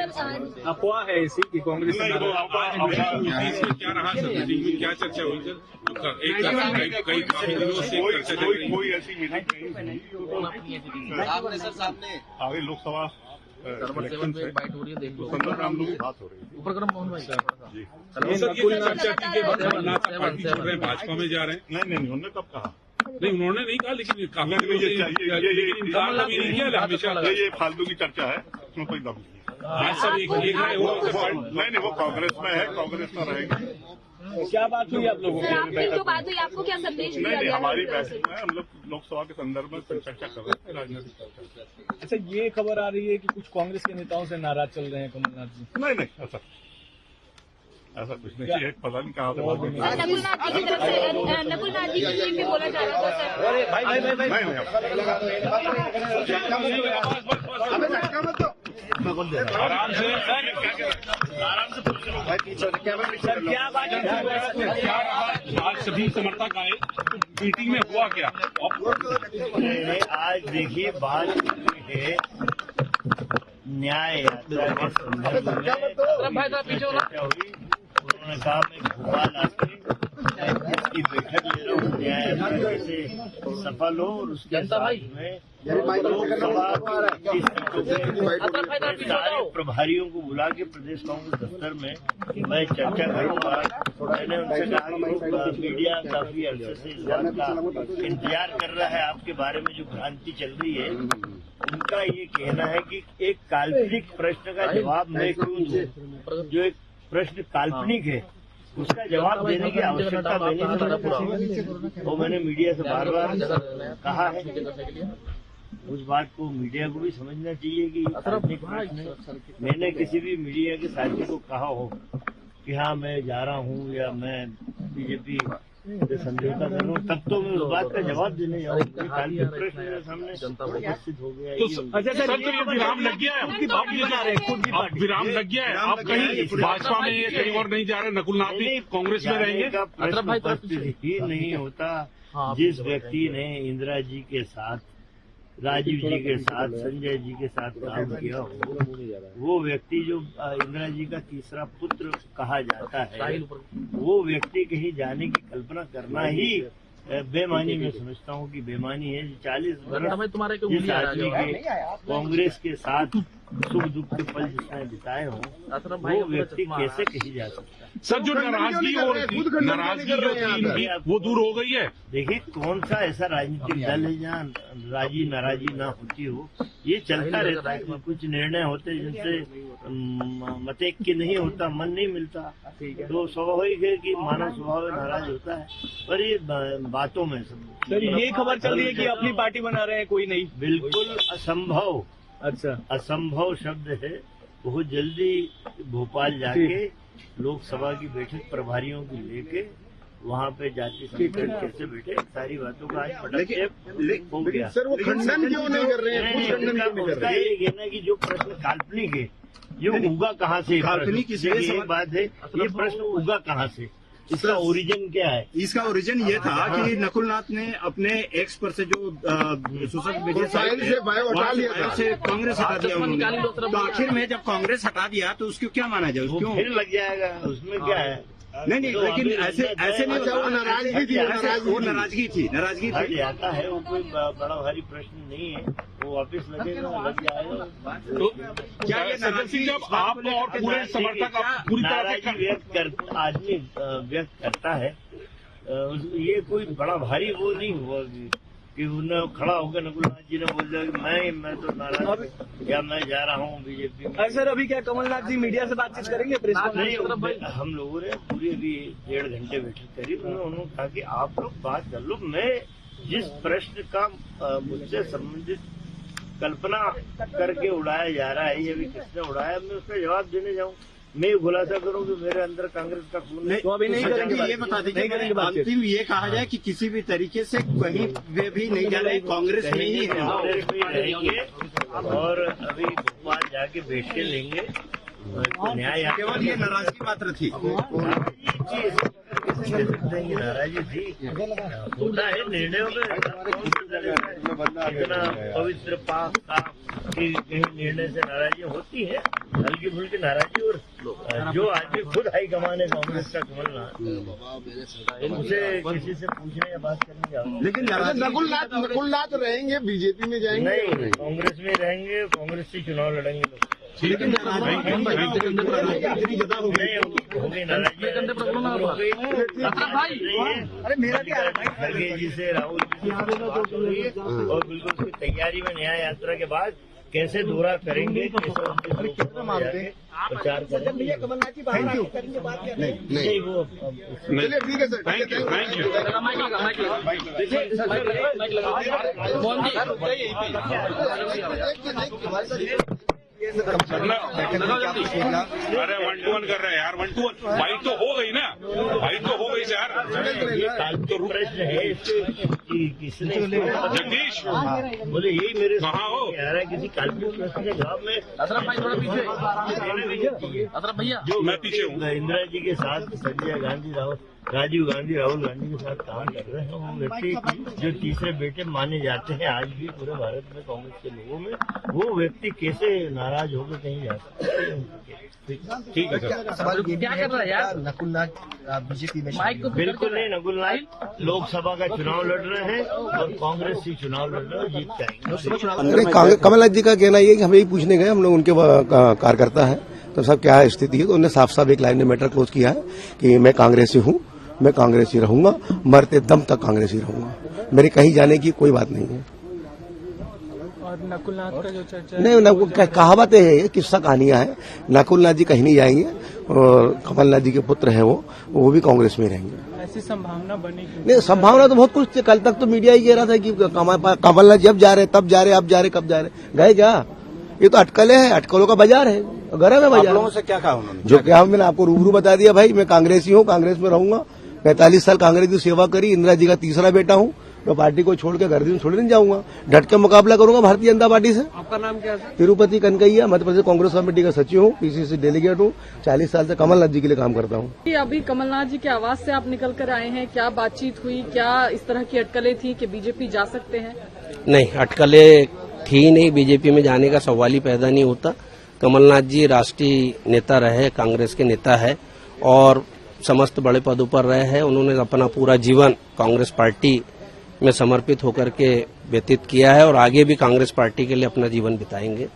अफवाह है ऐसी कि कांग्रेस नहीं, वो इसमें क्या रहा सर, मीटिंग में क्या चर्चा हुई सर? कई दिनों से चर्चा चल रही है। कोई ऐसी मीटिंग नहीं सामने सर सामने आगे लोकसभा इलेक्शन से तो संदर्भ में हम लोग की बात हो रही है। ऊपर करो मोहन भाई जी सर ये चर्चा की कि कमलनाथ पार्टी छोड़ रहे हैं, भाजपा में जा रहे हैं। नहीं उन्होंने कब कहा? नहीं, उन्होंने नहीं कहा, लेकिन इनकार कभी नहीं किया हमेशा। ये फालतू की चर्चा है, उसमें कोई दम नहीं है। आज सब एक रहे हो। नहीं वो कांग्रेस में है, कांग्रेस में रहेगी। क्या बात हुई आप लोगों की? आपकी जो बात हुई, आपको क्या संदेश दिया नहीं गया? हमारी बैठक में हम लोग लोकसभा के संदर्भ में चर्चा कर रहे थे, राजनीतिक चर्चा। अच्छा, ये खबर आ रही है कि कुछ कांग्रेस के नेताओं से नाराज चल रहे हैं कमलनाथ जी। नहीं ऐसा कुछ नहीं है, पता नहीं कहाँ से बात हुई। नकुलनाथ जी की तरफ से, नकुलनाथ जी की टीम में बोला जा रहा था सर। अरे भाई आराम से सर, क्या बात क्या रहा? आज सभी समर्थक आए, मीटिंग में हुआ क्या? आज देखिए बात है न्याय यात्रा के संदर्भ में चर्चा हुई। उन्होंने कहा मैं भोपाल आके इसकी बैठक ले रहा हूँ, न्याय यात्रा कैसे सफल हो और उसके साथ में लोकसभा की सीटों पे सारे प्रभारियों को बुला के प्रदेश कांग्रेस दफ्तर में मैं चर्चा करूंगा। मैंने उनसे कहा कि मीडिया काफी अरसे से इस बात का इंतजार कर रहा है, आपके बारे में जो भ्रांति चल रही है। उनका ये कहना है कि एक काल्पनिक प्रश्न का जवाब मैं क्यों दूं? जो एक प्रश्न काल्पनिक है उसका जवाब देने की आवश्यकता मैंने तो मैंने मीडिया से बार बार कहा है। उस बात को मीडिया को भी समझना चाहिए कि काल्पनिक प्रश्न, मैंने किसी भी मीडिया के साथी को कहा हो कि हाँ मैं जा रहा हूँ या मैं बीजेपी से समझौता कर रहा हूँ, तब तो मैं उस बात का जवाब देने जाऊँगा। काल्पनिक प्रश्न मेरे सामने उपस्थित हो गया। अच्छा सर, तो ये विराम लग गया है, अब विराम लग गया है। आप कहीं भाजपा में या कहीं और नहीं जा रहे? नकुलनाथ भी कांग्रेस में रहेंगे? ही नहीं होता। जिस व्यक्ति ने इंदिरा जी के साथ, राजीव जी के साथ, संजय जी के साथ काम किया हो, वो व्यक्ति जो इंदिरा जी का तीसरा पुत्र कहा जाता है, वो व्यक्ति कहीं जाने की कल्पना करना ही बेमानी में समझता हूँ कि बेमानी है। 40 वर्ष जिस आदमी के कांग्रेस के साथ सुख दुख के पल जिसने बिताए हों, वो व्यक्ति कैसे कही जा सकता है? सर, जो नाराजगी जो थी वो दूर हो गई है। देखिए कौन सा ऐसा राजनीतिक दल है जहाँ राजी नाराजी ना होती हो? ये चलता रहता है। कुछ निर्णय होते जिनसे मतैक्य नहीं होता, मन नहीं मिलता, तो स्वाभाविक है कि मानव स्वभाव नाराज होता है। पर ये बातों में सर, ये खबर चल रही है कि अपनी पार्टी बना रहे हैं, कोई नहीं। बिल्कुल असंभव। अच्छा, असंभव शब्द है। बहुत जल्दी भोपाल जाके लोकसभा की बैठक प्रभारियों की लेके वहाँ पे जाति संगठन कैसे बैठे, सारी बातों का आज पटक्षेप हो गया। सर वो खंडन क्यों नहीं कर रहे हैं? उसका ये कहना है कि जो प्रश्न काल्पनिक है ये उगा कहाँ से? काल्पनिक एक बात है, ये प्रश्न उगा कहाँ से? इसका ओरिजिन क्या है? इसका ओरिजिन ये था कि नकुलनाथ ने अपने एक्स पर से जो सोशल मीडिया से कांग्रेस हटा दिया उन्होंने। तो आखिर में जब कांग्रेस हटा दिया तो उसको क्या माना जाए? क्यों फिर लग जाएगा? उसमें क्या है? नहीं, लेकिन ऐसे नहीं होता। वो नाराजगी थी। आता है, वो कोई बड़ा भारी प्रश्न नहीं है, वो वापिस लगेगा, लग जाएगा। तो क्या ये नाराजगी जब आप और पूरे समर्थक पूरी नाराजगी आदमी व्यक्त करता है, ये कोई बड़ा भारी वो नहीं हुआ कि उन्हें खड़ा होकर नकुलनाथ जी ने बोल दिया कि मैं तो नाराज या मैं जा रहा हूँ बीजेपी में। सर, अभी क्या कमलनाथ जी मीडिया से बातचीत करेंगे? प्रेस नहीं, हम लोगों ने पूरी अभी 1.5 घंटे बैठक करी। उन्होंने कहा कि आप लोग बात कर लो, मैं जिस प्रश्न का मुझसे संबंधित कल्पना करके उड़ाया जा रहा है, ये भी किसने उड़ाया, मैं उसका जवाब देने जाऊँ। मैं खुलासा करूँ कि मेरे अंदर कांग्रेस का खून है, तो अभी नहीं करेंगे। ये बता दीजिए, अंतिम ये कहा जाए कि किसी भी तरीके से कहीं वे भी नहीं जा रहे, कांग्रेस में ही है, कांग्रेस में रहेंगे और अभी भोपाल जाके बैठ के लेंगे न्याय। केवल ये नाराजगी मात्र थी। नाराजगी थी, होता है निर्णयों में। इतना पवित्र पाक कि कहीं निर्णय से नाराजगी होती है, हल्की फुल्की नाराजगी। और जो आदमी खुद हाईकमान है कांग्रेस का, कमलनाथ, उनसे किसी से पूछने या बात करने की आवश्यकता। लेकिन नकुलनाथ रहेंगे, बीजेपी में जाएंगे? नहीं, कांग्रेस में रहेंगे, कांग्रेस से चुनाव लड़ेंगे लोग। लेकिन हो गई नाराजगी, अरे मेरा क्या खड़गे जी से, राहुल जी से बात हो रही है, और बिल्कुल उसकी तैयारी में न्याय यात्रा के बाद कैसे दौरा करेंगे, कैसे प्रचार करेंगे। Thank you. नहीं वो चलिए ठीक है sir, thank you, thank you. अरे 1-2-1 कर रहे हैं यार, 1-2-1 फाइट तो हो गई ना, फाइट तो हो गई यार। ये काल्पनिक प्रश्न है कि किसने जगदीश बोले, यही मेरे कहाँ हो? आ रहा है किसी काल्पनिक प्रश्न के जवाब में भैया जो मैं पीछे हूँ। इंदिरा जी के साथ संजय गांधी, राजीव गांधी, राहुल गांधी के साथ काम कर रहे हैं, वो व्यक्ति जो तीसरे बेटे माने जाते हैं आज भी पूरे भारत में कांग्रेस के लोगों में, वो व्यक्ति कैसे नाराज होकर कहीं जा सकते हैं? ठीक है सर। क्या कर रहा है यार? नकुलनाथ बीजेपी में माइक को बिल्कुल नहीं, नकुलनाथ लोकसभा का चुनाव लड़ रहे हैं और कांग्रेस से चुनाव लड़ रहे हैं, जीत जाएंगे। कमलनाथ जी का कहना ये है कि हम यही पूछने गए, हम लोग उनके कार्यकर्ता हैं, तो सब क्या स्थिति है, तो उन्होंने साफ साफ एक लाइन में मैटर क्लोज किया है कि मैं कांग्रेसी हूँ, मैं कांग्रेसी रहूंगा, मरते दम तक कांग्रेसी रहूंगा, मेरे कहीं जाने की कोई बात नहीं है। और नकुलनाथ का जो चर्चा नहीं, कहावतें है, ये किस्सा कहानियां हैं। नकुलनाथ जी कहीं नहीं जाएंगे और कमलनाथ जी के पुत्र हैं वो भी कांग्रेस में रहेंगे। ऐसी संभावना बनी? नहीं, संभावना तो बहुत कुछ थी। कल तक तो मीडिया ही कह रहा था कि कमलनाथ जब जा रहे तब जा रहे, अब जा रहे कब जा रहे, गए क्या? ये तो अटकलें हैं, अटकलों का बाजार है, गरम है बाजार। लोगों से क्या कहा उन्होंने? जो क्या मैंने आपको रूबरू बता दिया भाई, मैं कांग्रेसी हूँ, कांग्रेस में रहूंगा, 45 साल कांग्रेस की सेवा करी, इंदिरा जी का तीसरा बेटा हूँ, मैं पार्टी को छोड़ के घर दिन छोड़ नहीं जाऊंगा, डट के मुकाबला करूंगा भारतीय जनता पार्टी से। आपका नाम क्या है? तिरुपति कनकैया, मध्य प्रदेश कांग्रेस कमेटी का सचिव हूँ, पीसीसी डेलीगेट हूँ, 40 साल से कमलनाथ जी के लिए काम करता हूँ। अभी कमलनाथ जी के आवास से आप निकल कर आए हैं, क्या बातचीत हुई, क्या इस तरह की अटकलें थी कि बीजेपी जा सकते हैं? नहीं, अटकलें थी नहीं, बीजेपी में जाने का सवाल ही पैदा नहीं होता। कमलनाथ जी राष्ट्रीय नेता रहे, कांग्रेस के नेता है और समस्त बड़े पदों पर रहे हैं। उन्होंने अपना पूरा जीवन कांग्रेस पार्टी में समर्पित होकर के व्यतीत किया है और आगे भी कांग्रेस पार्टी के लिए अपना जीवन बिताएंगे।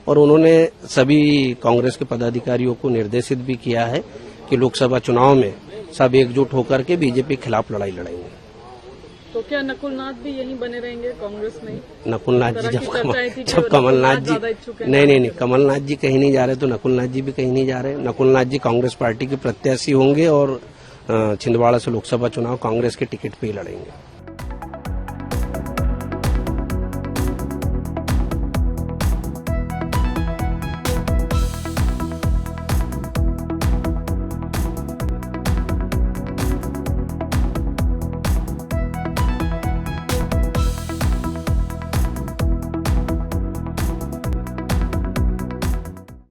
और उन्होंने सभी कांग्रेस के पदाधिकारियों को निर्देशित भी किया है कि लोकसभा चुनाव में सब एकजुट होकर के बीजेपी के खिलाफ लड़ाई लड़ेंगे। तो क्या नकुलनाथ भी यहीं बने रहेंगे कांग्रेस में? नकुलनाथ जी जब कमलनाथ जी नहीं, कमलनाथ जी कहीं नहीं जा रहे तो नकुलनाथ जी भी कहीं नहीं जा रहे। नकुलनाथ जी कांग्रेस पार्टी के प्रत्याशी होंगे और छिंदवाड़ा से लोकसभा चुनाव कांग्रेस के टिकट पे ही लड़ेंगे।